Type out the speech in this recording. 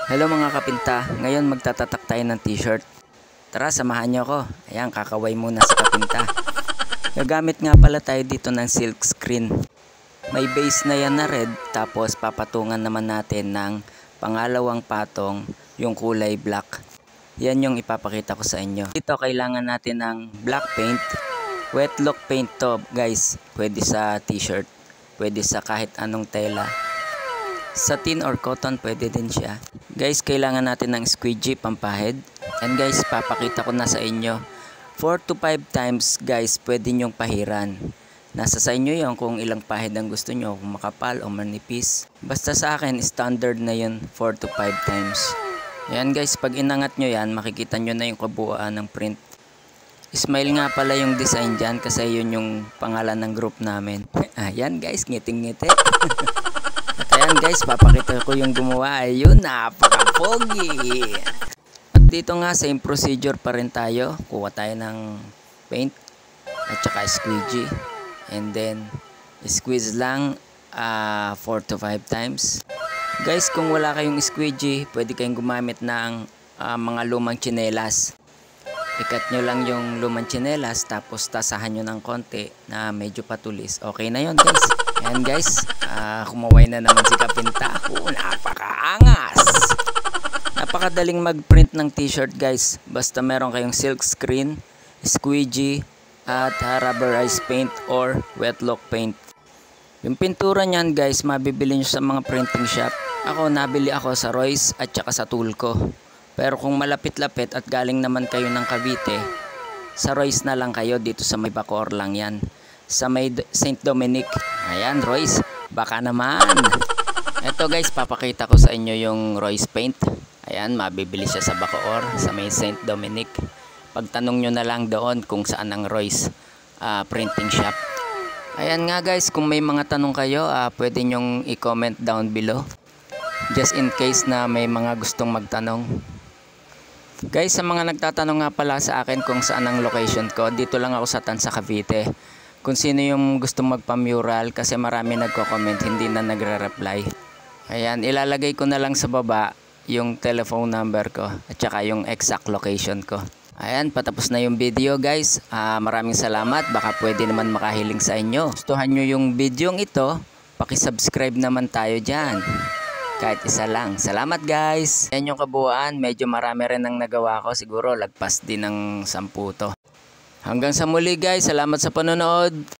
Hello mga kapinta, ngayon magtatatak tayo ng t-shirt. Tara, samahan nyo ako. Ayan, kakaway muna sa kapinta. Gagamit nga pala tayo dito ng silk screen. May base na yan na red, tapos papatungan naman natin ng pangalawang patong yung kulay black. Yan yung ipapakita ko sa inyo. Dito kailangan natin ng black paint. Wet look paint to guys. Pwede sa t-shirt, pwede sa kahit anong tela. Satin or cotton pwede din siya. Guys, kailangan natin ng squeegee pampahid. And guys, papakita ko na sa inyo. 4 to 5 times guys, pwede nyong pahiran. Nasa sa inyo yon kung ilang pahid ang gusto nyo, kung makapal o manipis. Basta sa akin, standard na yun 4 to 5 times. Ayan guys, pag inangat nyo yan, makikita nyo na yung kabuuan ng print. Smile nga pala yung design dyan kasi yun yung pangalan ng group namin. Ayan guys, ngiting-ngiti. At ayan guys, papakita ko yung gumawa. Ayun, napaka-pogi. At dito nga, same procedure pa rin tayo. Kuha tayo ng paint at saka squeegee. And then, squeeze lang 4 to 5 times. Guys, kung wala kayong squeegee, pwede kayong gumamit ng mga lumang tsinelas. Ikat nyo lang yung lumang tsinelas, tapos tasahan nyo ng konti na medyo patulis. Okay na yon guys. Ayan guys, kumaway na naman si Kapinta. Napakaangas! Napakadaling mag-print ng t-shirt guys. Basta meron kayong silk screen, squeegee, at rubberized paint or wet look paint. Yung pintura niyan guys, mabibili nyo sa mga printing shop. Ako, nabili ako sa Royce at saka sa Tulco. Pero kung malapit-lapit at galing naman kayo ng Cavite, sa Royce na lang kayo, dito sa may Bacoor lang yan. Sa may St. Dominic. Ayan Royce, baka naman. Eto guys, papakita ko sa inyo yung Royce paint. Ayan, mabibili siya sa Bacoor, sa may St. Dominic. Pagtanong nyo na lang doon kung saan ang Royce printing shop. Ayan nga guys, kung may mga tanong kayo, pwede nyong i-comment down below. Just in case na may mga gustong magtanong. Guys, sa mga nagtatanong nga pala sa akin kung saan ang location ko, dito lang ako sa Tansa, Cavite. Kung sino yung gustong magpa-mural, kasi marami nagko-comment, hindi na nagre-reply. Ayan, ilalagay ko na lang sa baba yung telephone number ko at saka yung exact location ko. Ayan, patapos na yung video guys. Maraming salamat. Baka pwede naman makahiling sa inyo. Gustuhan nyo yung video ito, paki-subscribe naman tayo dyan. Kahit isa lang. Salamat guys. Ayan yung kabuuan. Medyo marami rin ang nagawa ko. Siguro lagpas din ng 10 to. Hanggang sa muli guys. Salamat sa panonood.